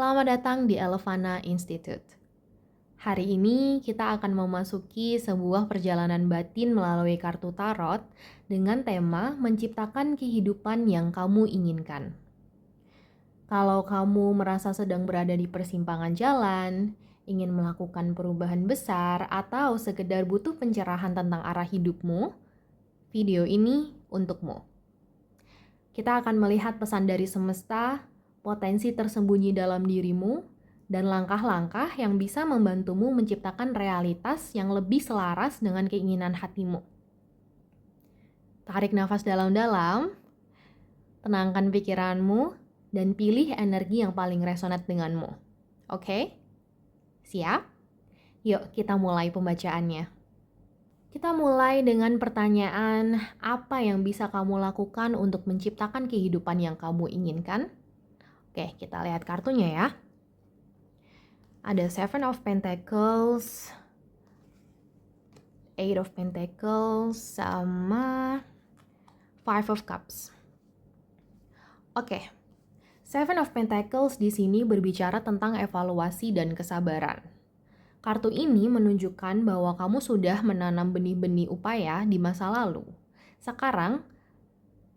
Selamat datang di Elevana Institute. Hari ini kita akan memasuki sebuah perjalanan batin melalui kartu tarot dengan tema menciptakan kehidupan yang kamu inginkan. Kalau kamu merasa sedang berada di persimpangan jalan, ingin melakukan perubahan besar, atau sekedar butuh pencerahan tentang arah hidupmu, video ini untukmu. Kita akan melihat pesan dari semesta, potensi tersembunyi dalam dirimu, dan langkah-langkah yang bisa membantumu menciptakan realitas yang lebih selaras dengan keinginan hatimu. Tarik nafas dalam-dalam, tenangkan pikiranmu, dan pilih energi yang paling resonat denganmu. Oke? Siap? Yuk kita mulai pembacaannya. Kita mulai dengan pertanyaan, apa yang bisa kamu lakukan untuk menciptakan kehidupan yang kamu inginkan? Oke, kita lihat kartunya ya. Ada Seven of Pentacles, Eight of Pentacles, sama Five of Cups. Oke, Seven of Pentacles di sini berbicara tentang evaluasi dan kesabaran. Kartu ini menunjukkan bahwa kamu sudah menanam benih-benih upaya di masa lalu. Sekarang,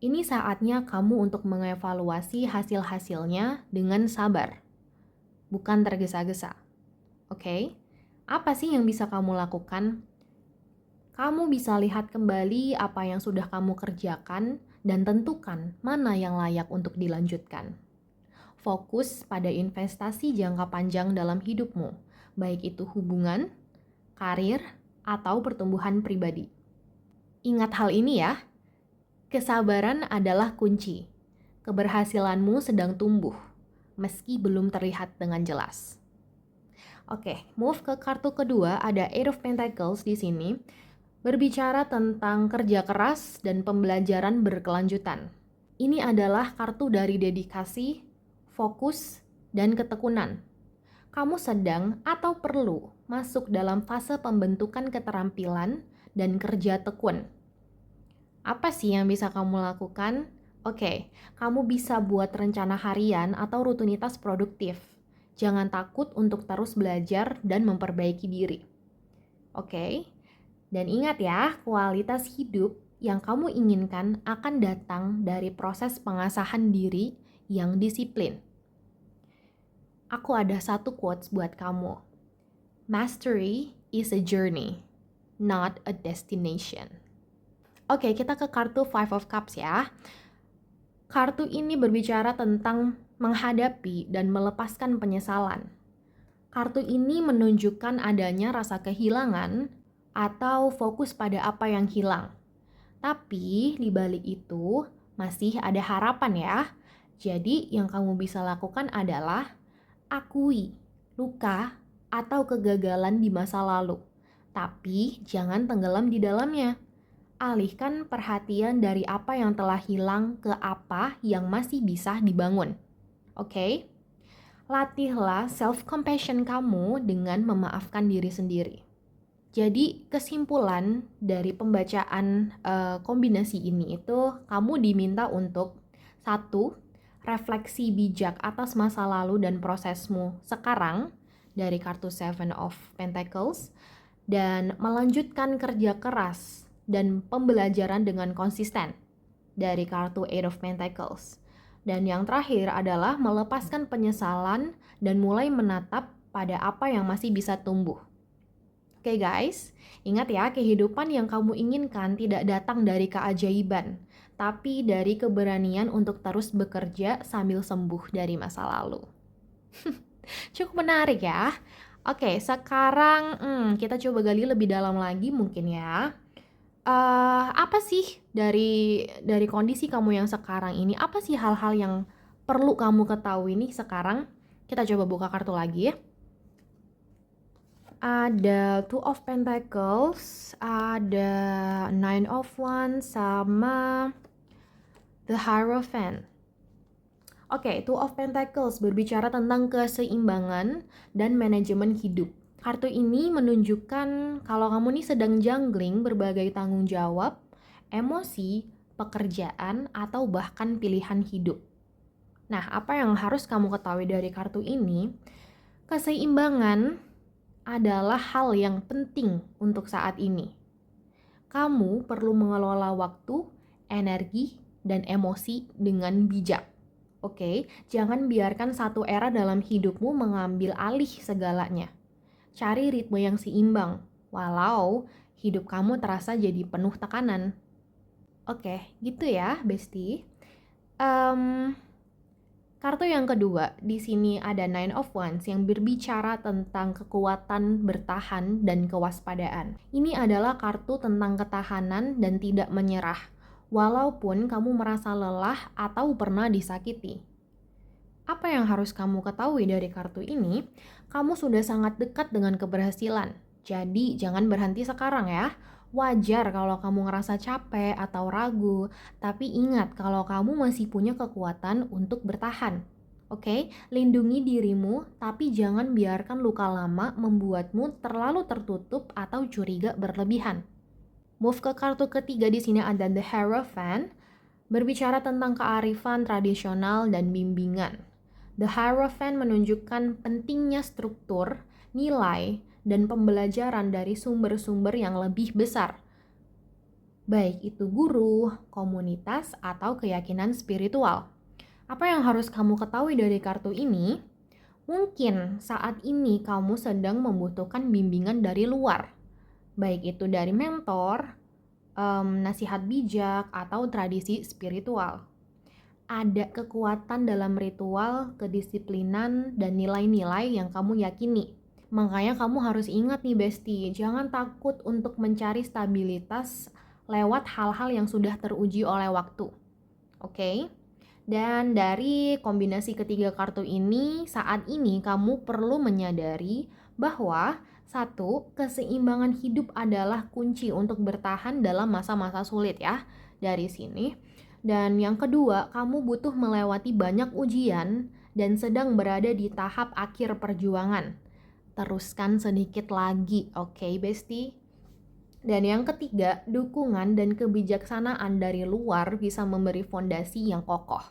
ini saatnya kamu untuk mengevaluasi hasil-hasilnya dengan sabar, bukan tergesa-gesa. Oke? Apa sih yang bisa kamu lakukan? Kamu bisa lihat kembali apa yang sudah kamu kerjakan dan tentukan mana yang layak untuk dilanjutkan. Fokus pada investasi jangka panjang dalam hidupmu, baik itu hubungan, karir, atau pertumbuhan pribadi. Ingat hal ini ya, kesabaran adalah kunci. Keberhasilanmu sedang tumbuh, meski belum terlihat dengan jelas. Oke, move ke kartu kedua, ada Eight of Pentacles di sini, berbicara tentang kerja keras dan pembelajaran berkelanjutan. Ini adalah kartu dari dedikasi, fokus, dan ketekunan. Kamu sedang atau perlu masuk dalam fase pembentukan keterampilan dan kerja tekun. Apa sih yang bisa kamu lakukan? Oke, kamu bisa buat rencana harian atau rutinitas produktif. Jangan takut untuk terus belajar dan memperbaiki diri. Oke, dan ingat ya, kualitas hidup yang kamu inginkan akan datang dari proses pengasahan diri yang disiplin. Aku ada satu quotes buat kamu. Mastery is a journey, not a destination. Oke, kita ke kartu Five of Cups ya. Kartu ini berbicara tentang menghadapi dan melepaskan penyesalan. Kartu ini menunjukkan adanya rasa kehilangan atau fokus pada apa yang hilang. Tapi di balik itu masih ada harapan ya. Jadi yang kamu bisa lakukan adalah akui luka atau kegagalan di masa lalu. Tapi jangan tenggelam di dalamnya. Alihkan perhatian dari apa yang telah hilang ke apa yang masih bisa dibangun. Oke? Latihlah self-compassion kamu dengan memaafkan diri sendiri. Jadi kesimpulan dari pembacaan kombinasi ini itu kamu diminta untuk 1. Refleksi bijak atas masa lalu dan prosesmu sekarang dari kartu Seven of Pentacles dan melanjutkan kerja keras dan pembelajaran dengan konsisten dari kartu Eight of Pentacles. Dan yang terakhir adalah melepaskan penyesalan dan mulai menatap pada apa yang masih bisa tumbuh. Oke guys, ingat ya, kehidupan yang kamu inginkan tidak datang dari keajaiban, tapi dari keberanian untuk terus bekerja sambil sembuh dari masa lalu. Cukup menarik ya. Oke, sekarang kita coba gali lebih dalam lagi mungkin ya. Apa sih dari kondisi kamu yang sekarang ini? Apa sih hal-hal yang perlu kamu ketahui nih sekarang? Kita coba buka kartu lagi ya. Ada Two of Pentacles, ada Nine of Wands, sama The Hierophant. Oke, Two of Pentacles berbicara tentang keseimbangan dan manajemen hidup. Kartu ini menunjukkan kalau kamu nih sedang jungling berbagai tanggung jawab, emosi, pekerjaan, atau bahkan pilihan hidup. Nah, apa yang harus kamu ketahui dari kartu ini? Keseimbangan adalah hal yang penting untuk saat ini. Kamu perlu mengelola waktu, energi, dan emosi dengan bijak. Oke, jangan biarkan satu era dalam hidupmu mengambil alih segalanya. Cari ritme yang seimbang, walau hidup kamu terasa jadi penuh tekanan. Oke, gitu ya, Besti. Kartu yang kedua, di sini ada Nine of Wands yang berbicara tentang kekuatan bertahan dan kewaspadaan. Ini adalah kartu tentang ketahanan dan tidak menyerah, walaupun kamu merasa lelah atau pernah disakiti. Apa yang harus kamu ketahui dari kartu ini? Kamu sudah sangat dekat dengan keberhasilan. Jadi jangan berhenti sekarang ya. Wajar kalau kamu ngerasa capek atau ragu, tapi ingat kalau kamu masih punya kekuatan untuk bertahan. Oke, lindungi dirimu, tapi jangan biarkan luka lama membuatmu terlalu tertutup atau curiga berlebihan. Move ke kartu ketiga di sini ada The Hierophant, berbicara tentang kearifan tradisional dan bimbingan. The Hierophant menunjukkan pentingnya struktur, nilai, dan pembelajaran dari sumber-sumber yang lebih besar. Baik itu guru, komunitas, atau keyakinan spiritual. Apa yang harus kamu ketahui dari kartu ini? Mungkin saat ini kamu sedang membutuhkan bimbingan dari luar. Baik itu dari mentor, nasihat bijak, atau tradisi spiritual. Ada kekuatan dalam ritual, kedisiplinan, dan nilai-nilai yang kamu yakini. Makanya kamu harus ingat nih Besti, jangan takut untuk mencari stabilitas lewat hal-hal yang sudah teruji oleh waktu. Oke? Dan dari kombinasi ketiga kartu ini, saat ini kamu perlu menyadari bahwa satu, keseimbangan hidup adalah kunci untuk bertahan dalam masa-masa sulit ya, dari sini. Dan yang kedua, kamu butuh melewati banyak ujian dan sedang berada di tahap akhir perjuangan. Teruskan sedikit lagi, oke, Besti? Dan yang ketiga, dukungan dan kebijaksanaan dari luar bisa memberi fondasi yang kokoh.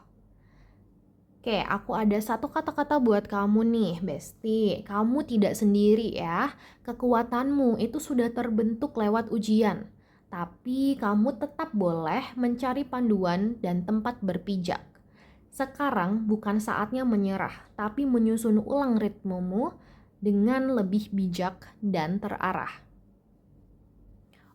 Oke, aku ada satu kata-kata buat kamu nih, Besti. Kamu tidak sendiri ya. Kekuatanmu itu sudah terbentuk lewat ujian. Tapi kamu tetap boleh mencari panduan dan tempat berpijak. Sekarang bukan saatnya menyerah, tapi menyusun ulang ritmemu dengan lebih bijak dan terarah.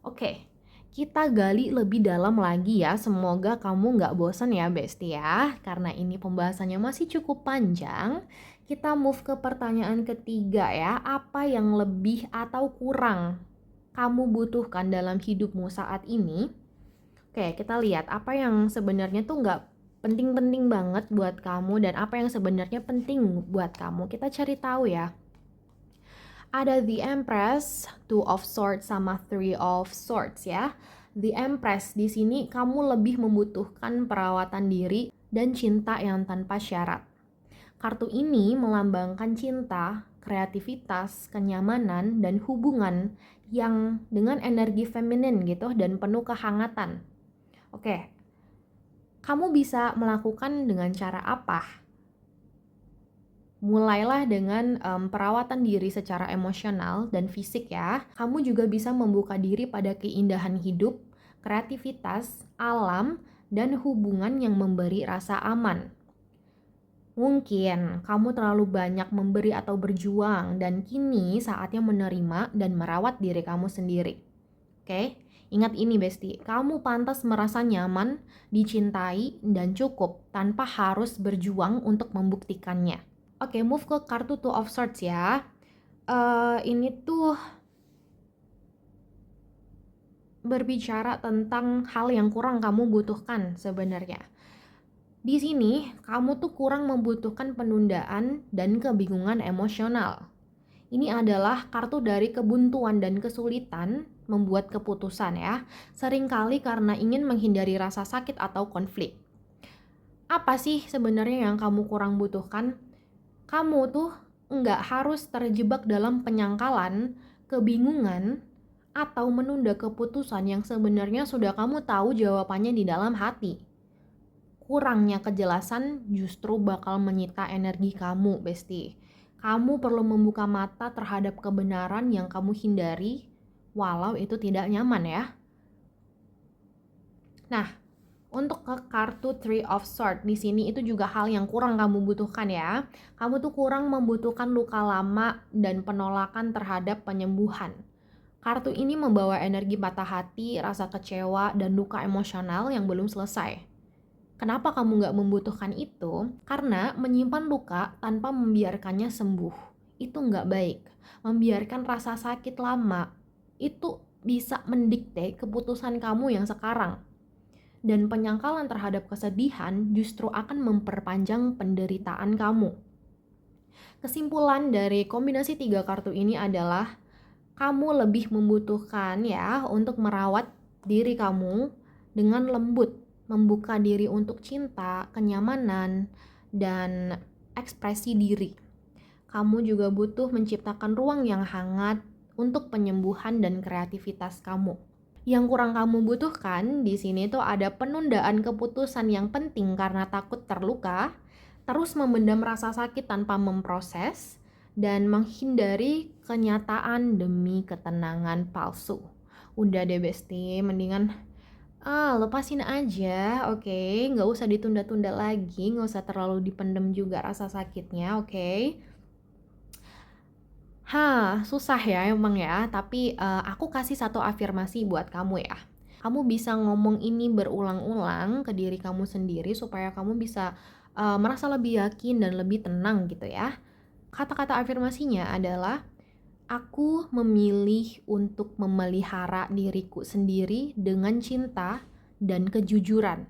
Oke, kita gali lebih dalam lagi ya. Semoga kamu nggak bosan ya Besti ya. Karena ini pembahasannya masih cukup panjang. Kita move ke pertanyaan ketiga ya. Apa yang lebih atau kurang kamu butuhkan dalam hidupmu saat ini? Oke, kita lihat apa yang sebenarnya tuh nggak penting-penting banget buat kamu dan apa yang sebenarnya penting buat kamu. Kita cari tahu ya. Ada The Empress, Two of Swords sama Three of Swords ya. The Empress di sini kamu lebih membutuhkan perawatan diri dan cinta yang tanpa syarat. Kartu ini melambangkan cinta, kreativitas, kenyamanan, dan hubungan yang dengan energi feminin gitu dan penuh kehangatan. Oke, kamu bisa melakukan dengan cara apa? Mulailah dengan perawatan diri secara emosional dan fisik ya. Kamu juga bisa membuka diri pada keindahan hidup, kreativitas, alam, dan hubungan yang memberi rasa aman. Mungkin kamu terlalu banyak memberi atau berjuang dan kini saatnya menerima dan merawat diri kamu sendiri. Oke? Ingat ini Besti, kamu pantas merasa nyaman, dicintai, dan cukup tanpa harus berjuang untuk membuktikannya. Oke, move ke kartu Two of Swords ya. Ini tuh berbicara tentang hal yang kurang kamu butuhkan sebenarnya. Di sini, kamu tuh kurang membutuhkan penundaan dan kebingungan emosional. Ini adalah kartu dari kebuntuan dan kesulitan membuat keputusan ya. Seringkali karena ingin menghindari rasa sakit atau konflik. Apa sih sebenarnya yang kamu kurang butuhkan? Kamu tuh nggak harus terjebak dalam penyangkalan, kebingungan, atau menunda keputusan yang sebenarnya sudah kamu tahu jawabannya di dalam hati. kurangnya kejelasan justru bakal menyita energi kamu, Besti. Kamu perlu membuka mata terhadap kebenaran yang kamu hindari, walau itu tidak nyaman ya. Nah, untuk ke kartu Three of Swords di sini itu juga hal yang kurang kamu butuhkan ya. Kamu tuh kurang membutuhkan luka lama dan penolakan terhadap penyembuhan. Kartu ini membawa energi patah hati, rasa kecewa, dan luka emosional yang belum selesai. Kenapa kamu nggak membutuhkan itu? Karena menyimpan luka tanpa membiarkannya sembuh, itu nggak baik. Membiarkan rasa sakit lama, itu bisa mendikte keputusan kamu yang sekarang. Dan penyangkalan terhadap kesedihan justru akan memperpanjang penderitaan kamu. Kesimpulan dari kombinasi 3 kartu ini adalah kamu lebih membutuhkan ya untuk merawat diri kamu dengan lembut, membuka diri untuk cinta, kenyamanan, dan ekspresi diri. Kamu juga butuh menciptakan ruang yang hangat untuk penyembuhan dan kreativitas kamu. Yang kurang kamu butuhkan di sini tuh ada penundaan keputusan yang penting karena takut terluka, terus memendam rasa sakit tanpa memproses, dan menghindari kenyataan demi ketenangan palsu. Udah deh Besti, mendingan lepasin aja, oke? Nggak usah ditunda-tunda lagi, nggak usah terlalu dipendam juga rasa sakitnya, oke? Susah ya emang ya, tapi aku kasih satu afirmasi buat kamu ya. Kamu bisa ngomong ini berulang-ulang ke diri kamu sendiri supaya kamu bisa merasa lebih yakin dan lebih tenang gitu ya. Kata-kata afirmasinya adalah, aku memilih untuk memelihara diriku sendiri dengan cinta dan kejujuran.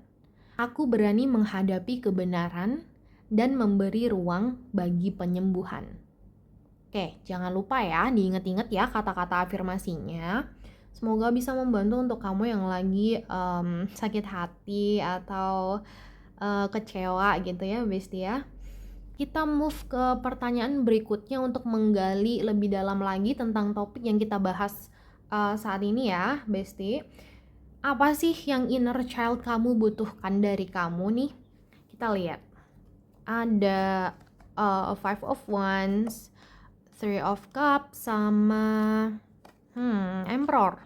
Aku berani menghadapi kebenaran dan memberi ruang bagi penyembuhan. Oke, jangan lupa ya, diingat-ingat ya kata-kata afirmasinya. Semoga bisa membantu untuk kamu yang lagi sakit hati atau kecewa gitu ya, Besti ya. Kita move ke pertanyaan berikutnya untuk menggali lebih dalam lagi tentang topik yang kita bahas saat ini ya, Besti. Apa sih yang inner child kamu butuhkan dari kamu nih? Kita lihat. Ada Five of Wands, Three of Cups, sama Emperor.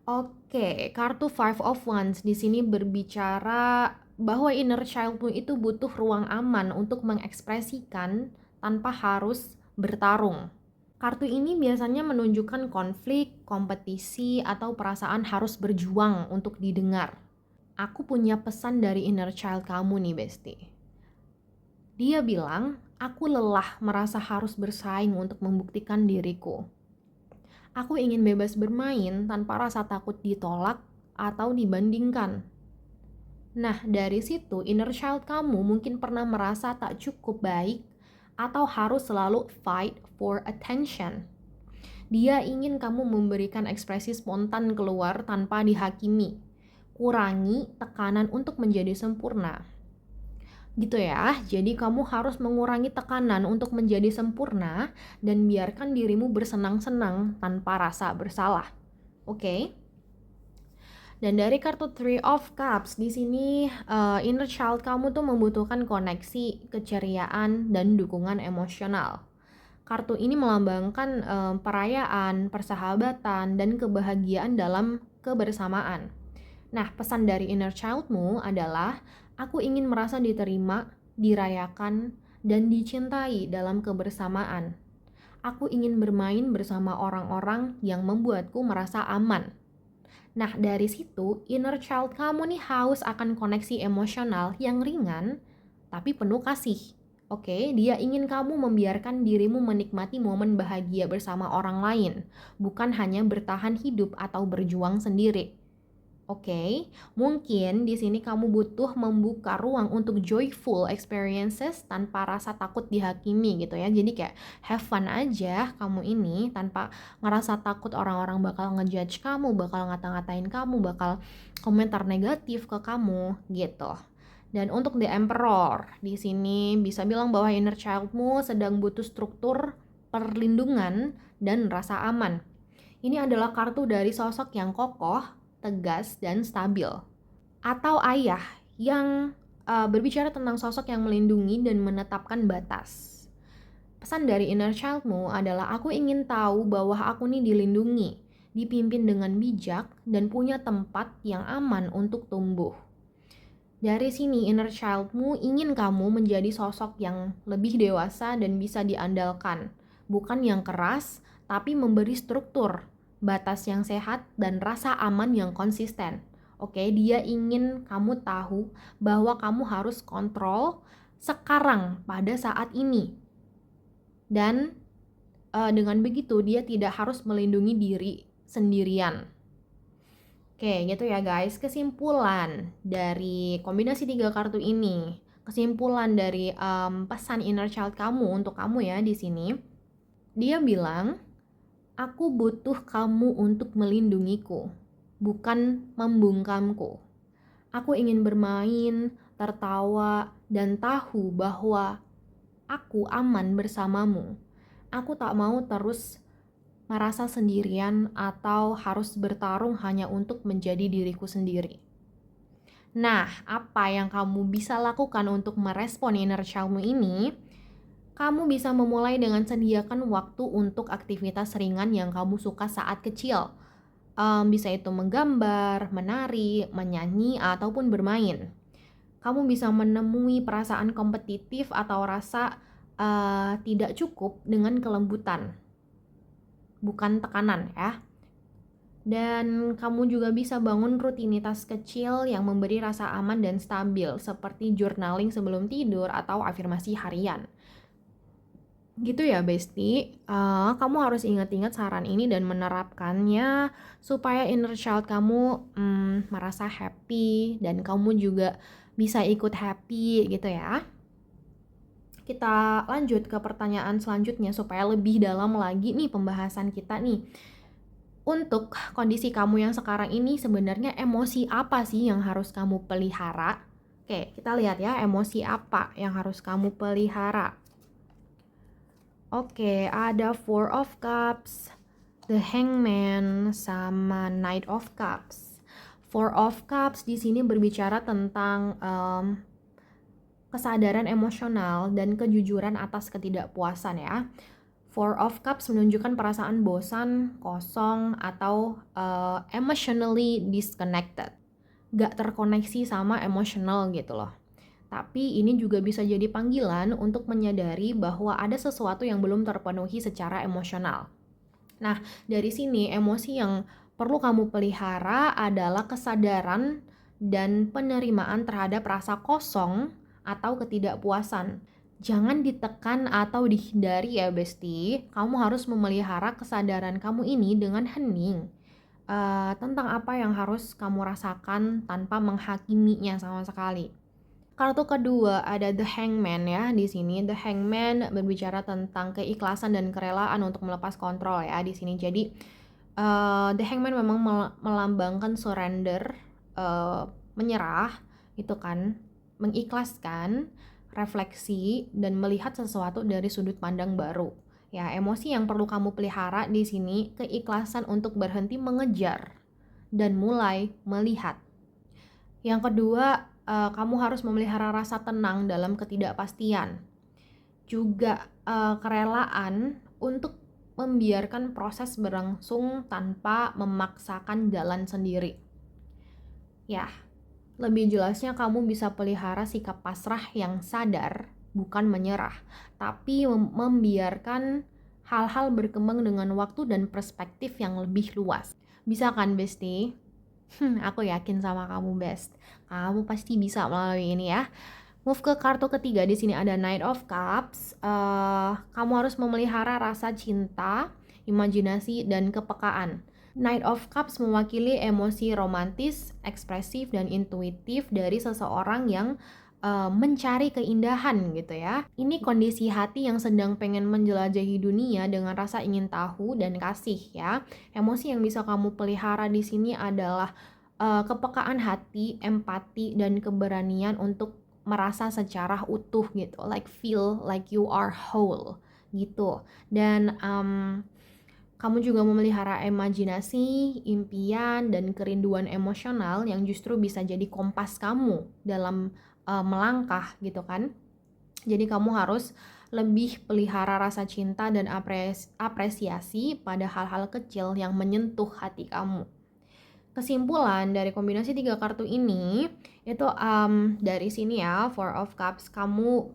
Oke, kartu Five of Wands di sini berbicara bahwa inner childmu itu butuh ruang aman untuk mengekspresikan tanpa harus bertarung. Kartu ini biasanya menunjukkan konflik, kompetisi, atau perasaan harus berjuang untuk didengar. Aku punya pesan dari inner child kamu nih, Besti. Dia bilang, aku lelah merasa harus bersaing untuk membuktikan diriku. Aku ingin bebas bermain tanpa rasa takut ditolak atau dibandingkan. Nah, dari situ inner child kamu mungkin pernah merasa tak cukup baik atau harus selalu fight for attention. Dia ingin kamu memberikan ekspresi spontan keluar tanpa dihakimi. Kurangi tekanan untuk menjadi sempurna. Gitu ya, jadi kamu harus mengurangi tekanan untuk menjadi sempurna dan biarkan dirimu bersenang-senang tanpa rasa bersalah. Oke? Dan dari kartu Three of Cups di sini inner child kamu tuh membutuhkan koneksi, keceriaan, dan dukungan emosional. Kartu ini melambangkan perayaan, persahabatan, dan kebahagiaan dalam kebersamaan. Nah, pesan dari inner childmu adalah, aku ingin merasa diterima, dirayakan, dan dicintai dalam kebersamaan. Aku ingin bermain bersama orang-orang yang membuatku merasa aman. Nah, dari situ, inner child kamu nih haus akan koneksi emosional yang ringan, tapi penuh kasih. Oke, dia ingin kamu membiarkan dirimu menikmati momen bahagia bersama orang lain, bukan hanya bertahan hidup atau berjuang sendiri. Oke, mungkin di sini kamu butuh membuka ruang untuk joyful experiences tanpa rasa takut dihakimi gitu ya. Jadi kayak have fun aja kamu ini tanpa ngerasa takut orang-orang bakal ngejudge kamu, bakal ngata-ngatain kamu, bakal komentar negatif ke kamu gitu. Dan untuk The Emperor, di sini bisa bilang bahwa inner childmu sedang butuh struktur, perlindungan, dan rasa aman. Ini adalah kartu dari sosok yang kokoh, tegas, dan stabil. Atau ayah yang berbicara tentang sosok yang melindungi dan menetapkan batas. Pesan dari inner childmu adalah aku ingin tahu bahwa aku nih dilindungi, dipimpin dengan bijak, dan punya tempat yang aman untuk tumbuh. Dari sini inner childmu ingin kamu menjadi sosok yang lebih dewasa dan bisa diandalkan. Bukan yang keras, tapi memberi struktur, batas yang sehat, dan rasa aman yang konsisten. Oke, dia ingin kamu tahu bahwa kamu harus kontrol sekarang pada saat ini. Dan dengan begitu dia tidak harus melindungi diri sendirian. Oke, gitu ya guys. Kesimpulan dari kombinasi 3 kartu ini, kesimpulan dari pesan inner child kamu untuk kamu ya di sini. Dia bilang, aku butuh kamu untuk melindungiku, bukan membungkamku. Aku ingin bermain, tertawa, dan tahu bahwa aku aman bersamamu. Aku tak mau terus merasa sendirian atau harus bertarung hanya untuk menjadi diriku sendiri. Nah, apa yang kamu bisa lakukan untuk merespon inner childmu ini? Kamu bisa memulai dengan sediakan waktu untuk aktivitas ringan yang kamu suka saat kecil. Bisa itu menggambar, menari, menyanyi, ataupun bermain. Kamu bisa menemui perasaan kompetitif atau rasa tidak cukup dengan kelembutan, bukan tekanan ya. Dan kamu juga bisa bangun rutinitas kecil yang memberi rasa aman dan stabil, seperti journaling sebelum tidur atau afirmasi harian. Gitu ya Besti, kamu harus ingat-ingat saran ini dan menerapkannya supaya inner child kamu merasa happy dan kamu juga bisa ikut happy gitu ya. Kita lanjut ke pertanyaan selanjutnya supaya lebih dalam lagi nih pembahasan kita nih. Untuk kondisi kamu yang sekarang ini sebenarnya emosi apa sih yang harus kamu pelihara? Oke, kita lihat ya emosi apa yang harus kamu pelihara. Oke, ada Four of Cups, The Hangman, sama Knight of Cups. Four of Cups di sini berbicara tentang kesadaran emosional dan kejujuran atas ketidakpuasan ya. Four of Cups menunjukkan perasaan bosan, kosong, atau emotionally disconnected. Gak terkoneksi sama emosional gitu loh. Tapi ini juga bisa jadi panggilan untuk menyadari bahwa ada sesuatu yang belum terpenuhi secara emosional. Nah, dari sini emosi yang perlu kamu pelihara adalah kesadaran dan penerimaan terhadap rasa kosong atau ketidakpuasan. Jangan ditekan atau dihindari ya Besti. Kamu harus memelihara kesadaran kamu ini dengan hening. Tentang apa yang harus kamu rasakan tanpa menghakiminya sama sekali. Kartu kedua ada The Hangman ya di sini. The Hangman berbicara tentang keikhlasan dan kerelaan untuk melepas kontrol ya di sini. Jadi The Hangman memang melambangkan surrender, menyerah, itu kan, mengikhlaskan, refleksi, dan melihat sesuatu dari sudut pandang baru. Ya, emosi yang perlu kamu pelihara di sini keikhlasan untuk berhenti mengejar dan mulai melihat. Yang kedua, kamu harus memelihara rasa tenang dalam ketidakpastian. Juga kerelaan untuk membiarkan proses berlangsung tanpa memaksakan jalan sendiri. Ya, lebih jelasnya kamu bisa pelihara sikap pasrah yang sadar, bukan menyerah, tapi membiarkan hal-hal berkembang dengan waktu dan perspektif yang lebih luas. Bisa kan, Besti? Aku yakin sama kamu, Best. Kamu pasti bisa melalui ini ya. Move ke kartu ketiga, di sini ada Knight of Cups. Kamu harus memelihara rasa cinta, imajinasi, dan kepekaan. Knight of Cups mewakili emosi romantis, ekspresif, dan intuitif dari seseorang yang mencari keindahan gitu ya. Ini kondisi hati yang sedang pengen menjelajahi dunia dengan rasa ingin tahu dan kasih ya. Emosi yang bisa kamu pelihara di sini adalah kepekaan hati, empati, dan keberanian untuk merasa secara utuh gitu, like feel like you are whole gitu. Dan kamu juga memelihara imajinasi, impian, dan kerinduan emosional yang justru bisa jadi kompas kamu dalam melangkah gitu kan. Jadi kamu harus lebih pelihara rasa cinta dan apresiasi pada hal-hal kecil yang menyentuh hati kamu. Kesimpulan dari kombinasi 3 kartu ini itu dari sini ya, Four of Cups, kamu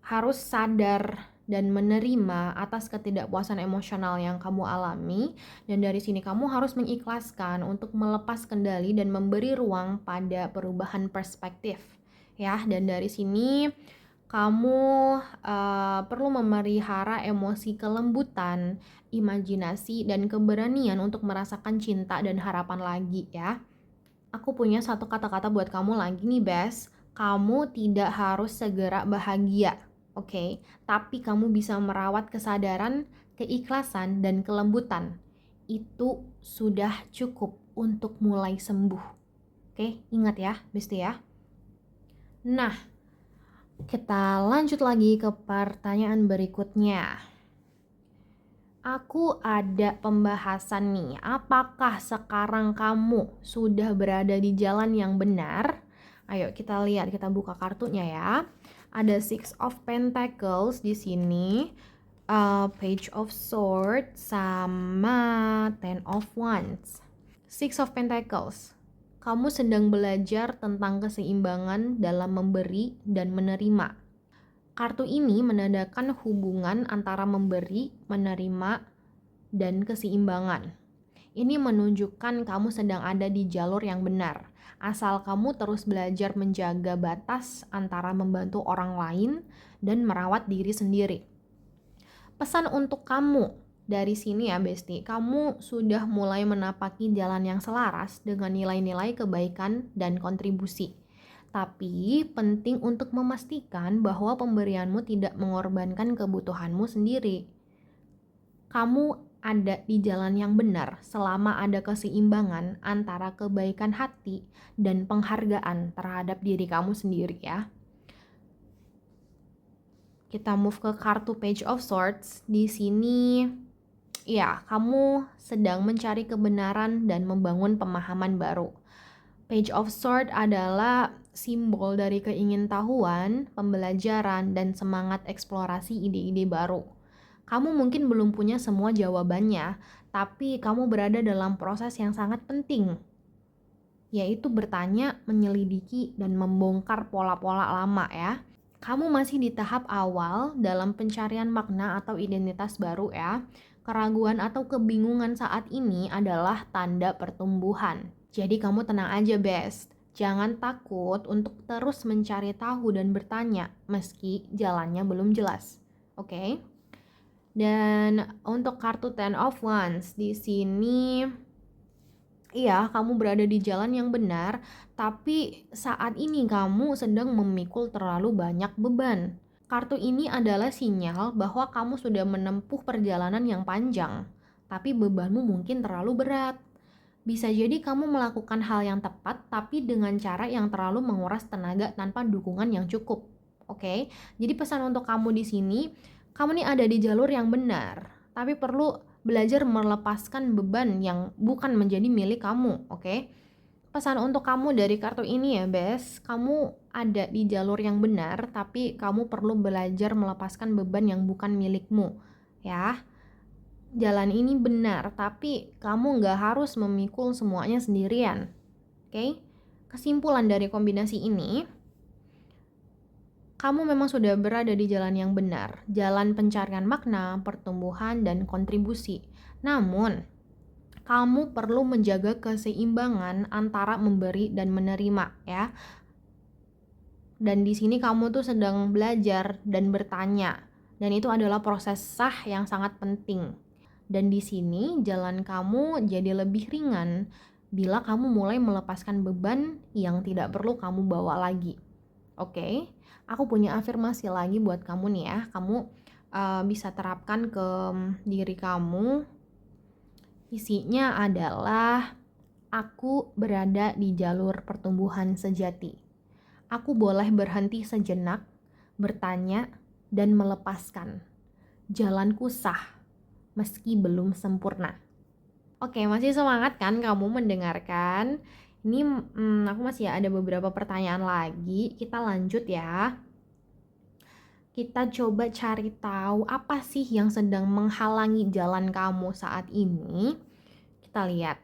harus sadar dan menerima atas ketidakpuasan emosional yang kamu alami, dan dari sini kamu harus mengikhlaskan untuk melepas kendali dan memberi ruang pada perubahan perspektif ya. Dan dari sini kamu perlu memelihara emosi kelembutan, imajinasi, dan keberanian untuk merasakan cinta dan harapan lagi ya. Aku punya satu kata-kata buat kamu lagi nih, Bes. Kamu tidak harus segera bahagia, oke? Tapi kamu bisa merawat kesadaran, keikhlasan, dan kelembutan. Itu sudah cukup untuk mulai sembuh. Oke, ingat ya, Besti ya. Nah, kita lanjut lagi ke pertanyaan berikutnya. Aku ada pembahasan nih, apakah sekarang kamu sudah berada di jalan yang benar? Ayo kita lihat, kita buka kartunya ya. Ada Six of Pentacles di sini, Page of Swords, sama Ten of Wands. Six of Pentacles, kamu sedang belajar tentang keseimbangan dalam memberi dan menerima. Kartu ini menandakan hubungan antara memberi, menerima, dan keseimbangan. Ini menunjukkan kamu sedang ada di jalur yang benar. Asal kamu terus belajar menjaga batas antara membantu orang lain dan merawat diri sendiri. Pesan untuk kamu dari sini ya, Besti, kamu sudah mulai menapaki jalan yang selaras dengan nilai-nilai kebaikan dan kontribusi. Tapi penting untuk memastikan bahwa pemberianmu tidak mengorbankan kebutuhanmu sendiri. Kamu ada di jalan yang benar selama ada keseimbangan antara kebaikan hati dan penghargaan terhadap diri kamu sendiri ya. Kita move ke kartu Page of Swords. Di sini ya, kamu sedang mencari kebenaran dan membangun pemahaman baru. Page of Swords adalah simbol dari keingintahuan, pembelajaran, dan semangat eksplorasi ide-ide baru. Kamu mungkin belum punya semua jawabannya, tapi kamu berada dalam proses yang sangat penting, yaitu bertanya, menyelidiki, dan membongkar pola-pola lama ya. Kamu masih di tahap awal dalam pencarian makna atau identitas baru ya. Keraguan atau kebingungan saat ini adalah tanda pertumbuhan. Jadi kamu tenang aja, Best. Jangan takut untuk terus mencari tahu dan bertanya meski jalannya belum jelas. Oke? Dan untuk kartu Ten of Wands di sini, iya, kamu berada di jalan yang benar, tapi saat ini kamu sedang memikul terlalu banyak beban. Kartu ini adalah sinyal bahwa kamu sudah menempuh perjalanan yang panjang, tapi bebanmu mungkin terlalu berat. Bisa jadi kamu melakukan hal yang tepat, tapi dengan cara yang terlalu menguras tenaga tanpa dukungan yang cukup. Oke, jadi pesan untuk kamu di sini, kamu nih ada di jalur yang benar, tapi perlu belajar melepaskan beban yang bukan menjadi milik kamu. Oke, pesan untuk kamu dari kartu ini ya, Bes, kamu ada di jalur yang benar, tapi kamu perlu belajar melepaskan beban yang bukan milikmu, ya. Jalan ini benar, tapi kamu nggak harus memikul semuanya sendirian. Oke? Kesimpulan dari kombinasi ini, kamu memang sudah berada di jalan yang benar, jalan pencarian makna, pertumbuhan, dan kontribusi. Namun, kamu perlu menjaga keseimbangan antara memberi dan menerima ya. Dan di sini kamu tuh sedang belajar dan bertanya. Dan itu adalah proses sah yang sangat penting. Dan di sini jalan kamu jadi lebih ringan bila kamu mulai melepaskan beban yang tidak perlu kamu bawa lagi. Oke, aku punya afirmasi lagi buat kamu nih ya. Kamu bisa terapkan ke diri kamu. Isinya adalah, aku berada di jalur pertumbuhan sejati. Aku boleh berhenti sejenak, bertanya, dan melepaskan. Jalanku sah, meski belum sempurna. Oke, masih semangat kan kamu mendengarkan? Ini aku masih ada beberapa pertanyaan lagi. Kita lanjut ya. Kita coba cari tahu apa sih yang sedang menghalangi jalan kamu saat ini. Kita lihat.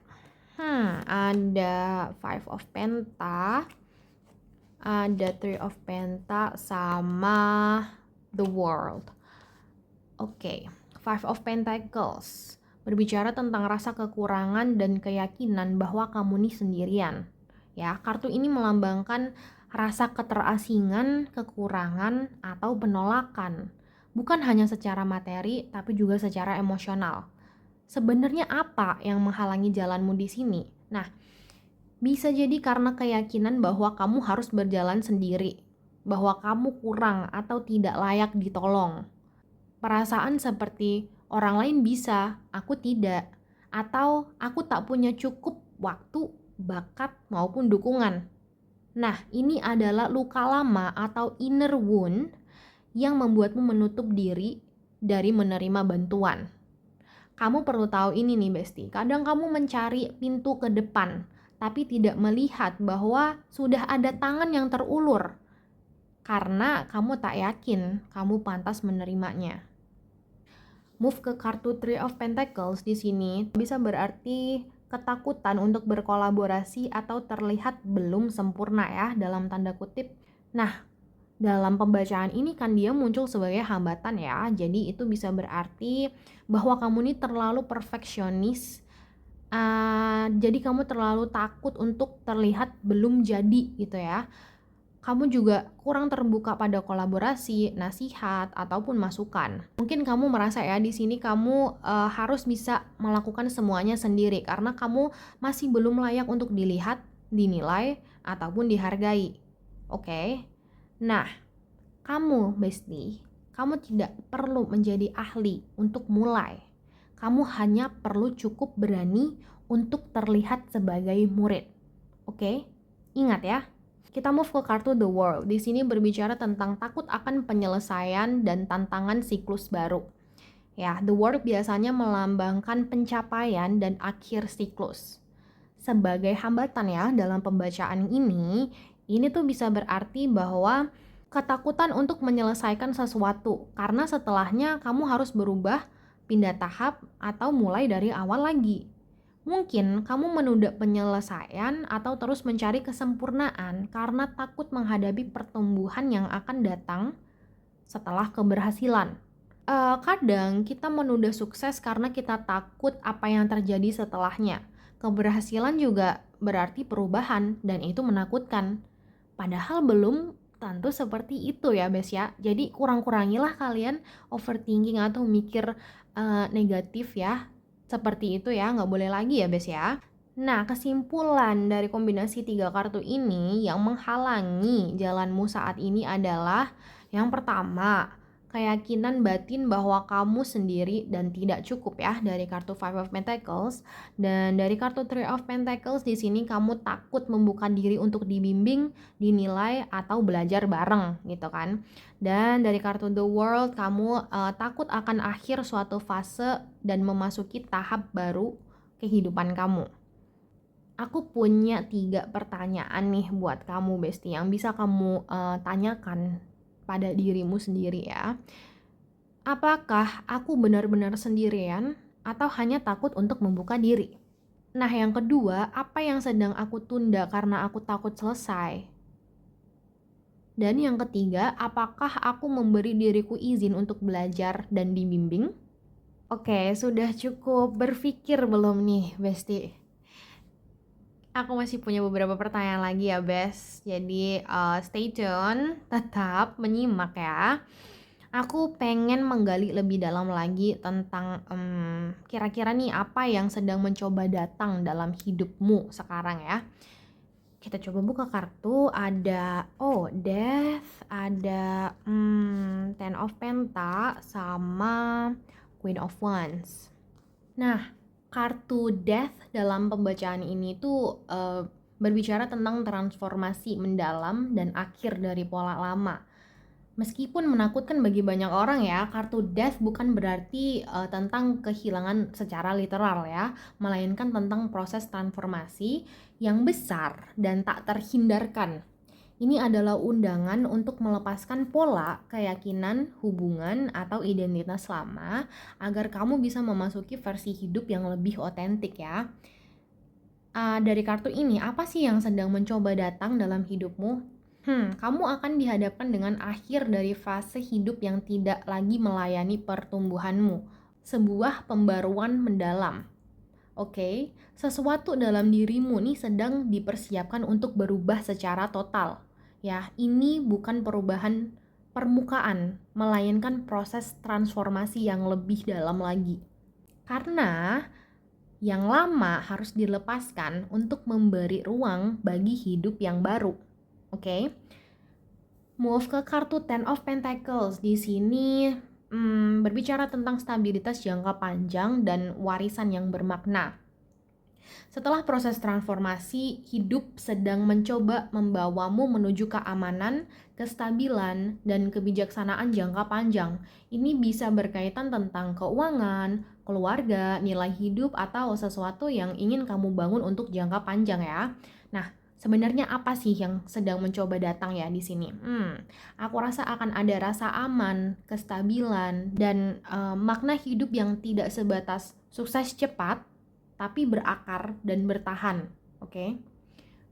Ada Five of Penta, ada Three of Penta, sama The World. Oke, Five of Pentacles berbicara tentang rasa kekurangan dan keyakinan bahwa kamu nih sendirian. Ya, kartu ini melambangkan rasa keterasingan, kekurangan, atau penolakan. Bukan hanya secara materi, tapi juga secara emosional. Sebenarnya apa yang menghalangi jalanmu di sini? Nah, bisa jadi karena keyakinan bahwa kamu harus berjalan sendiri, bahwa kamu kurang atau tidak layak ditolong. Perasaan seperti orang lain bisa, aku tidak, atau aku tak punya cukup waktu, bakat, maupun dukungan. Nah, ini adalah luka lama atau inner wound yang membuatmu menutup diri dari menerima bantuan. Kamu perlu tahu ini nih Besti, kadang kamu mencari pintu ke depan, tapi tidak melihat bahwa sudah ada tangan yang terulur, karena kamu tak yakin kamu pantas menerimanya. Move ke kartu Three of Pentacles di sini bisa berarti ketakutan untuk berkolaborasi atau terlihat belum sempurna ya, dalam tanda kutip. Nah, dalam pembacaan ini kan dia muncul sebagai hambatan ya, jadi itu bisa berarti bahwa kamu ini terlalu perfeksionis, jadi kamu terlalu takut untuk terlihat belum jadi gitu ya. Kamu juga kurang terbuka pada kolaborasi, nasihat, ataupun masukan. Mungkin kamu merasa ya di sini kamu harus bisa melakukan semuanya sendiri karena kamu masih belum layak untuk dilihat, dinilai, ataupun dihargai. Oke? Nah, kamu Besti, kamu tidak perlu menjadi ahli untuk mulai. Kamu hanya perlu cukup berani untuk terlihat sebagai murid. Oke? Ingat ya. Kita move ke kartu The World. Di sini berbicara tentang takut akan penyelesaian dan tantangan siklus baru. Ya, The World biasanya melambangkan pencapaian dan akhir siklus. Sebagai hambatan ya dalam pembacaan ini tuh bisa berarti bahwa ketakutan untuk menyelesaikan sesuatu karena setelahnya kamu harus berubah, pindah tahap, atau mulai dari awal lagi. Mungkin kamu menunda penyelesaian atau terus mencari kesempurnaan karena takut menghadapi pertumbuhan yang akan datang setelah keberhasilan. Kadang kita menunda sukses karena kita takut apa yang terjadi setelahnya. Keberhasilan juga berarti perubahan dan itu menakutkan. Padahal belum tentu seperti itu ya Bes ya. Jadi kurang-kurangilah kalian overthinking atau mikir negatif ya. Seperti itu ya, nggak boleh lagi ya Bes ya. Nah, kesimpulan dari kombinasi 3 kartu ini yang menghalangi jalanmu saat ini adalah yang pertama, keyakinan batin bahwa kamu sendiri dan tidak cukup ya dari kartu Five of Pentacles. Dan dari kartu Three of Pentacles di sini kamu takut membuka diri untuk dibimbing, dinilai, atau belajar bareng gitu kan. Dan dari kartu The World kamu takut akan akhir suatu fase dan memasuki tahap baru kehidupan kamu. Aku punya 3 pertanyaan nih buat kamu Besti yang bisa kamu tanyakan pada dirimu sendiri ya. Apakah aku benar-benar sendirian atau hanya takut untuk membuka diri? Nah, yang kedua, apa yang sedang aku tunda karena aku takut selesai? Dan yang ketiga, apakah aku memberi diriku izin untuk belajar dan dibimbing? Oke, sudah cukup berpikir belum nih, Besti? Aku masih punya beberapa pertanyaan lagi ya, Bes. Jadi, stay tune, tetap menyimak ya. Aku pengen menggali lebih dalam lagi tentang kira-kira nih apa yang sedang mencoba datang dalam hidupmu sekarang ya. Kita coba buka kartu, ada Death, ada Ten of Penta, sama Queen of Wands. Nah, kartu Death dalam pembacaan ini tuh berbicara tentang transformasi mendalam dan akhir dari pola lama. Meskipun menakutkan bagi banyak orang ya, kartu death bukan berarti tentang kehilangan secara literal ya, melainkan tentang proses transformasi yang besar dan tak terhindarkan. Ini adalah undangan untuk melepaskan pola, keyakinan, hubungan, atau identitas lama agar kamu bisa memasuki versi hidup yang lebih otentik ya. Dari kartu ini, apa sih yang sedang mencoba datang dalam hidupmu? Kamu akan dihadapkan dengan akhir dari fase hidup yang tidak lagi melayani pertumbuhanmu. Sebuah pembaruan mendalam. Oke, sesuatu dalam dirimu nih sedang dipersiapkan untuk berubah secara total. Ya, ini bukan perubahan permukaan, melainkan proses transformasi yang lebih dalam lagi. Karena yang lama harus dilepaskan untuk memberi ruang bagi hidup yang baru. Oke. Move ke kartu Ten of Pentacles. Di sini berbicara tentang stabilitas jangka panjang dan warisan yang bermakna. Setelah proses transformasi, hidup sedang mencoba membawamu menuju keamanan, kestabilan, dan kebijaksanaan jangka panjang. Ini bisa berkaitan tentang keuangan, keluarga, nilai hidup, atau sesuatu yang ingin kamu bangun untuk jangka panjang ya. Nah, sebenarnya apa sih yang sedang mencoba datang ya di sini? Aku rasa akan ada rasa aman, kestabilan, dan makna hidup yang tidak sebatas sukses cepat, tapi berakar dan bertahan. Oke.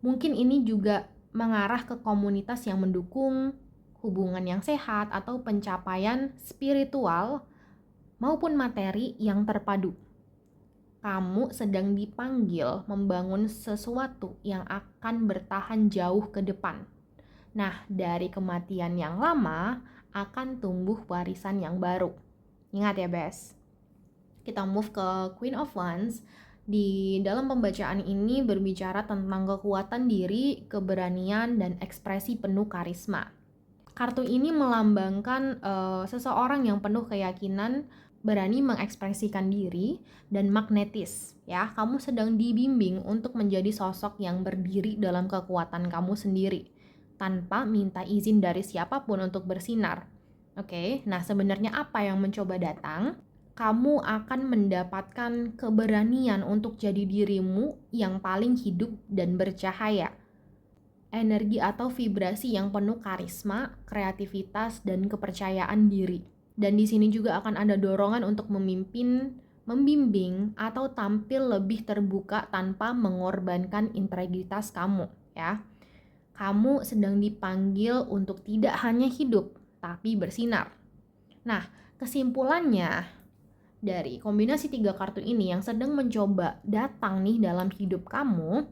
Mungkin ini juga mengarah ke komunitas yang mendukung, hubungan yang sehat, atau pencapaian spiritual maupun materi yang terpadu. Kamu sedang dipanggil membangun sesuatu yang akan bertahan jauh ke depan. Nah, dari kematian yang lama akan tumbuh warisan yang baru. Ingat ya, Bes. Kita move ke Queen of Wands. Di dalam pembacaan ini berbicara tentang kekuatan diri, keberanian, dan ekspresi penuh karisma. Kartu ini melambangkan seseorang yang penuh keyakinan, berani mengekspresikan diri, dan magnetis. Ya, kamu sedang dibimbing untuk menjadi sosok yang berdiri dalam kekuatan kamu sendiri, tanpa minta izin dari siapapun untuk bersinar. Oke, nah sebenarnya apa yang mencoba datang? Kamu akan mendapatkan keberanian untuk jadi dirimu yang paling hidup dan bercahaya. Energi atau vibrasi yang penuh karisma, kreativitas, dan kepercayaan diri. Dan di sini juga akan ada dorongan untuk memimpin, membimbing, atau tampil lebih terbuka tanpa mengorbankan integritas kamu, ya. Kamu sedang dipanggil untuk tidak hanya hidup, tapi bersinar. Nah, kesimpulannya, dari kombinasi 3 kartu ini yang sedang mencoba datang nih dalam hidup kamu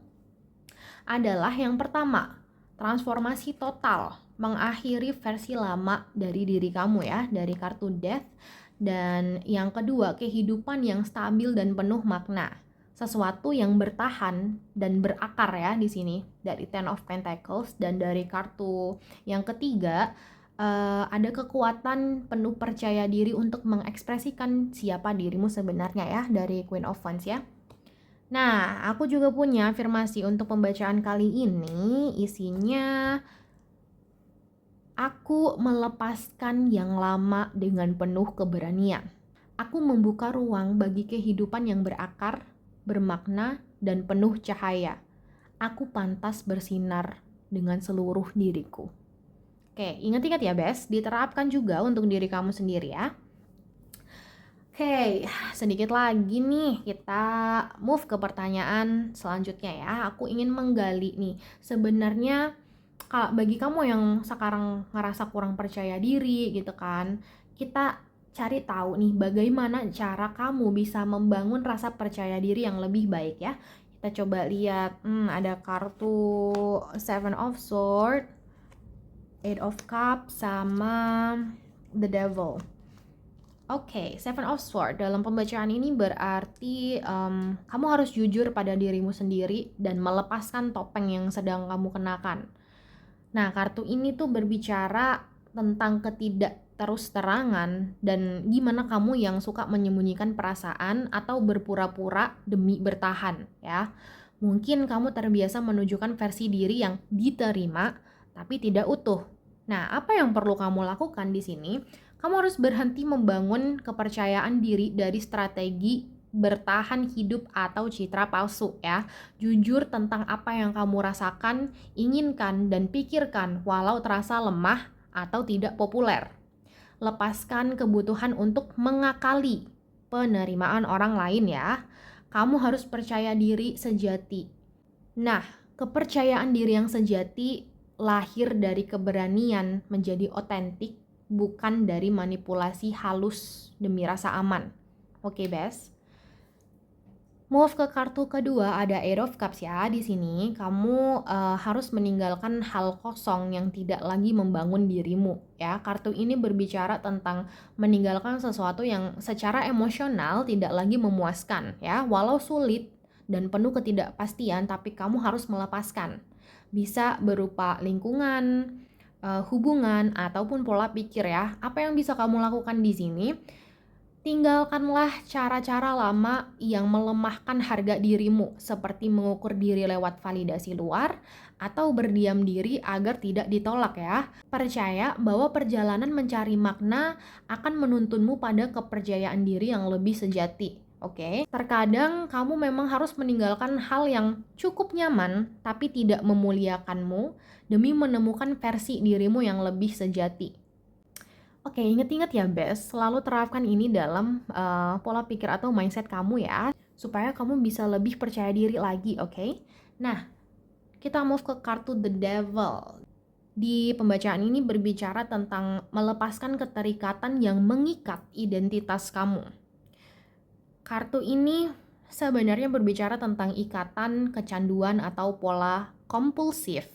adalah yang pertama, transformasi total, mengakhiri versi lama dari diri kamu ya, dari kartu Death. Dan yang kedua, kehidupan yang stabil dan penuh makna, sesuatu yang bertahan dan berakar ya di sini dari Ten of Pentacles. Dan dari kartu yang ketiga, ada kekuatan penuh percaya diri untuk mengekspresikan siapa dirimu sebenarnya ya dari Queen of Wands ya. Nah, aku juga punya afirmasi untuk pembacaan kali ini. Isinya, aku melepaskan yang lama dengan penuh keberanian. Aku membuka ruang bagi kehidupan yang berakar, bermakna, dan penuh cahaya. Aku pantas bersinar dengan seluruh diriku. Oke, ingat-ingat ya Bes, diterapkan juga untuk diri kamu sendiri ya. Oke, sedikit lagi nih kita move ke pertanyaan selanjutnya ya. Aku ingin menggali nih, sebenarnya bagi kamu yang sekarang ngerasa kurang percaya diri gitu kan, kita cari tahu nih bagaimana cara kamu bisa membangun rasa percaya diri yang lebih baik ya. Kita coba lihat, ada kartu Seven of Swords, Eight of Cups, sama The Devil. Oke, Seven of Swords dalam pembacaan ini berarti kamu harus jujur pada dirimu sendiri dan melepaskan topeng yang sedang kamu kenakan. Nah, kartu ini tuh berbicara tentang ketidakterus-terangan dan gimana kamu yang suka menyembunyikan perasaan atau berpura-pura demi bertahan ya. Mungkin kamu terbiasa menunjukkan versi diri yang diterima tapi tidak utuh. Nah, apa yang perlu kamu lakukan di sini? Kamu harus berhenti membangun kepercayaan diri dari strategi bertahan hidup atau citra palsu ya. Jujur tentang apa yang kamu rasakan, inginkan, dan pikirkan walau terasa lemah atau tidak populer. Lepaskan kebutuhan untuk mengakali penerimaan orang lain ya. Kamu harus percaya diri sejati. Nah, kepercayaan diri yang sejati lahir dari keberanian menjadi otentik, bukan dari manipulasi halus demi rasa aman. Oke, Bes. Move ke kartu kedua, ada Eight of Cups ya. Di sini kamu harus meninggalkan hal kosong yang tidak lagi membangun dirimu ya. Kartu ini berbicara tentang meninggalkan sesuatu yang secara emosional tidak lagi memuaskan ya. Walau sulit dan penuh ketidakpastian, tapi kamu harus melepaskan. Bisa berupa lingkungan, hubungan, ataupun pola pikir ya. Apa yang bisa kamu lakukan di sini? Tinggalkanlah cara-cara lama yang melemahkan harga dirimu, seperti mengukur diri lewat validasi luar atau berdiam diri agar tidak ditolak ya. Percaya bahwa perjalanan mencari makna akan menuntunmu pada kepercayaan diri yang lebih sejati. Oke, terkadang kamu memang harus meninggalkan hal yang cukup nyaman tapi tidak memuliakanmu demi menemukan versi dirimu yang lebih sejati. Oke, inget-inget ya Bes, selalu terapkan ini dalam pola pikir atau mindset kamu ya, supaya kamu bisa lebih percaya diri lagi, oke? Nah, kita move ke kartu The Devil. Di pembacaan ini berbicara tentang melepaskan keterikatan yang mengikat identitas kamu. Kartu ini sebenarnya berbicara tentang ikatan, kecanduan, atau pola kompulsif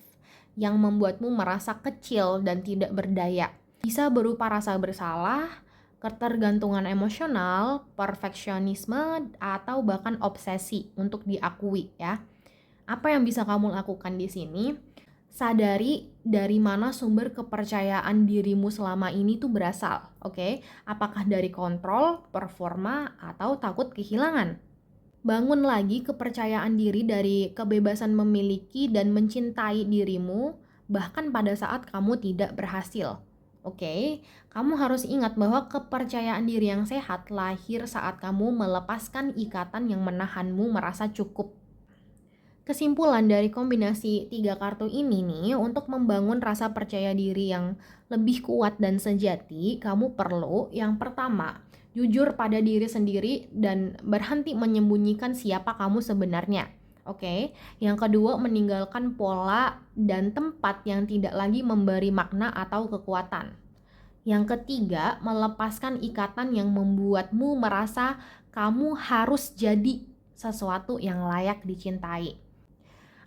yang membuatmu merasa kecil dan tidak berdaya. Bisa berupa rasa bersalah, ketergantungan emosional, perfeksionisme, atau bahkan obsesi untuk diakui ya. Apa yang bisa kamu lakukan di sini? Sadari dari mana sumber kepercayaan dirimu selama ini tuh berasal, oke? Apakah dari kontrol, performa, atau takut kehilangan? Bangun lagi kepercayaan diri dari kebebasan memiliki dan mencintai dirimu, bahkan pada saat kamu tidak berhasil. Oke, kamu harus ingat bahwa kepercayaan diri yang sehat lahir saat kamu melepaskan ikatan yang menahanmu merasa cukup. Kesimpulan dari kombinasi 3 kartu ini nih, untuk membangun rasa percaya diri yang lebih kuat dan sejati, kamu perlu yang pertama, jujur pada diri sendiri dan berhenti menyembunyikan siapa kamu sebenarnya. Oke, yang kedua meninggalkan pola dan tempat yang tidak lagi memberi makna atau kekuatan. Yang ketiga, melepaskan ikatan yang membuatmu merasa kamu harus jadi sesuatu yang layak dicintai.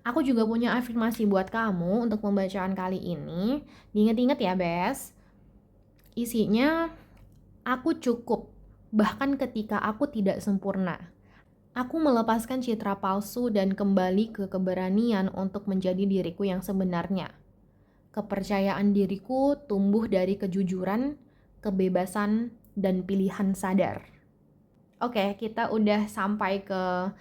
Aku juga punya afirmasi buat kamu untuk pembacaan kali ini. Diingat-ingat ya, Bes. Isinya, aku cukup, bahkan ketika aku tidak sempurna. Aku melepaskan citra palsu dan kembali ke keberanian untuk menjadi diriku yang sebenarnya. Kepercayaan diriku tumbuh dari kejujuran, kebebasan, dan pilihan sadar. Oke, kita udah sampai ke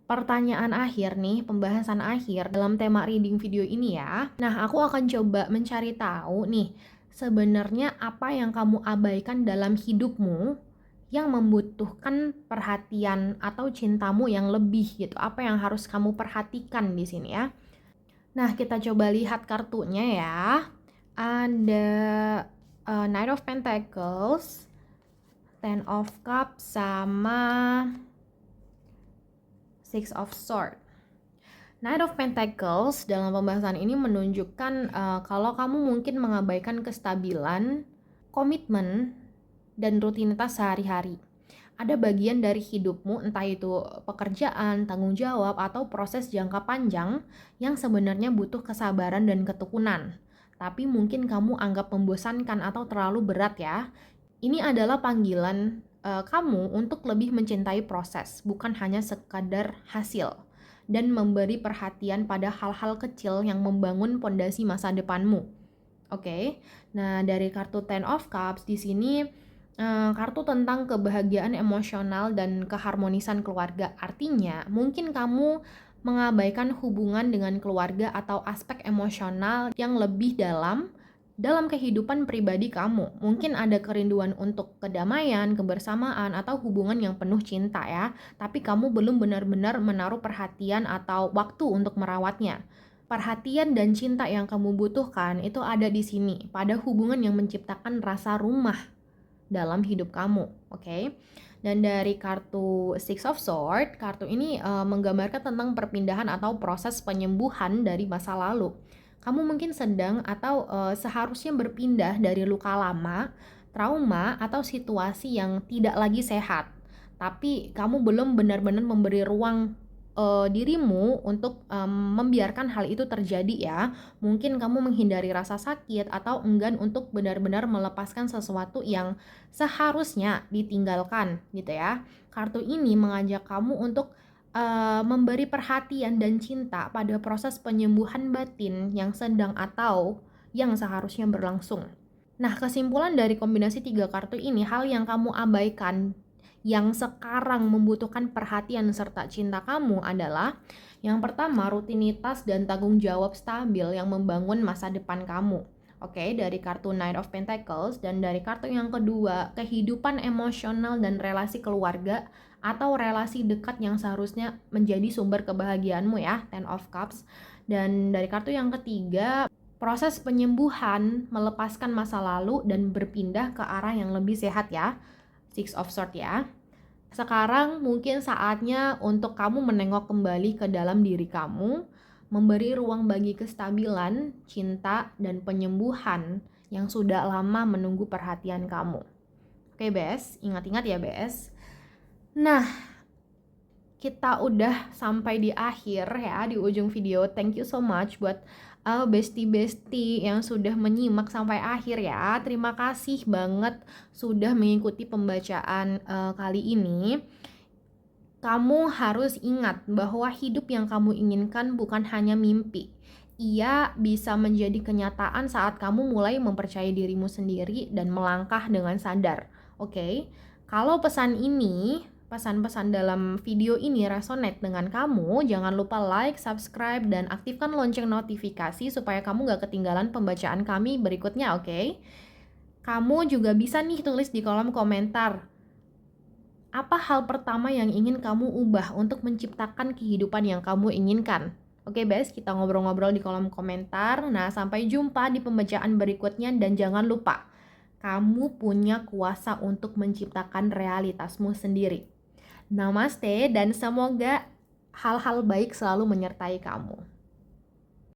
pertanyaan akhir nih, pembahasan akhir dalam tema reading video ini ya. Nah, aku akan coba mencari tahu nih, sebenarnya apa yang kamu abaikan dalam hidupmu yang membutuhkan perhatian atau cintamu yang lebih gitu. Apa yang harus kamu perhatikan di sini ya. Nah, kita coba lihat kartunya ya. Ada Knight of Pentacles, Ten of Cups, sama Six of Swords. Knight of Pentacles dalam pembahasan ini menunjukkan kalau kamu mungkin mengabaikan kestabilan, komitmen, dan rutinitas sehari-hari. Ada bagian dari hidupmu, entah itu pekerjaan, tanggung jawab, atau proses jangka panjang yang sebenarnya butuh kesabaran dan ketekunan. Tapi mungkin kamu anggap membosankan atau terlalu berat ya. Ini adalah panggilan kamu untuk lebih mencintai proses, bukan hanya sekadar hasil. Dan memberi perhatian pada hal-hal kecil yang membangun pondasi masa depanmu. Oke, nah dari kartu Ten of Cups di sini kartu tentang kebahagiaan emosional dan keharmonisan keluarga. Artinya, mungkin kamu mengabaikan hubungan dengan keluarga atau aspek emosional yang lebih dalam dalam kehidupan pribadi kamu. Mungkin ada kerinduan untuk kedamaian, kebersamaan, atau hubungan yang penuh cinta ya, tapi kamu belum benar-benar menaruh perhatian atau waktu untuk merawatnya. Perhatian dan cinta yang kamu butuhkan itu ada di sini, pada hubungan yang menciptakan rasa rumah dalam hidup kamu, oke? Dan dari kartu Six of Swords, kartu ini menggambarkan tentang perpindahan atau proses penyembuhan dari masa lalu. Kamu mungkin sedang atau seharusnya berpindah dari luka lama, trauma, atau situasi yang tidak lagi sehat. Tapi kamu belum benar-benar memberi ruang dirimu untuk membiarkan hal itu terjadi ya. Mungkin kamu menghindari rasa sakit atau enggan untuk benar-benar melepaskan sesuatu yang seharusnya ditinggalkan gitu ya. Kartu ini mengajak kamu untuk memberi perhatian dan cinta pada proses penyembuhan batin yang sedang atau yang seharusnya berlangsung. Nah, kesimpulan dari kombinasi 3 kartu ini, hal yang kamu abaikan yang sekarang membutuhkan perhatian serta cinta kamu adalah yang pertama, rutinitas dan tanggung jawab stabil yang membangun masa depan kamu. Oke, dari kartu Knight of Pentacles, dan dari kartu yang kedua, kehidupan emosional dan relasi keluarga atau relasi dekat yang seharusnya menjadi sumber kebahagiaanmu ya, Ten of Cups. Dan dari kartu yang ketiga, proses penyembuhan, melepaskan masa lalu dan berpindah ke arah yang lebih sehat ya, Six of Swords ya. Sekarang mungkin saatnya untuk kamu menengok kembali ke dalam diri kamu, memberi ruang bagi kestabilan, cinta, dan penyembuhan yang sudah lama menunggu perhatian kamu. Oke, Bes, ingat-ingat ya, Bes. Nah, kita udah sampai di akhir ya, di ujung video. Thank you so much buat bestie-bestie yang sudah menyimak sampai akhir ya. Terima kasih banget sudah mengikuti pembacaan kali ini. Kamu harus ingat bahwa hidup yang kamu inginkan bukan hanya mimpi. Ia bisa menjadi kenyataan saat kamu mulai mempercayai dirimu sendiri dan melangkah dengan sadar. Oke? Kalau pesan-pesan dalam video ini resonate dengan kamu, jangan lupa like, subscribe, dan aktifkan lonceng notifikasi supaya kamu gak ketinggalan pembacaan kami berikutnya, oke? Kamu juga bisa nih tulis di kolom komentar, apa hal pertama yang ingin kamu ubah untuk menciptakan kehidupan yang kamu inginkan? Oke, Bes, kita ngobrol-ngobrol di kolom komentar. Nah, sampai jumpa di pembacaan berikutnya dan jangan lupa, kamu punya kuasa untuk menciptakan realitasmu sendiri. Namaste dan semoga hal-hal baik selalu menyertai kamu.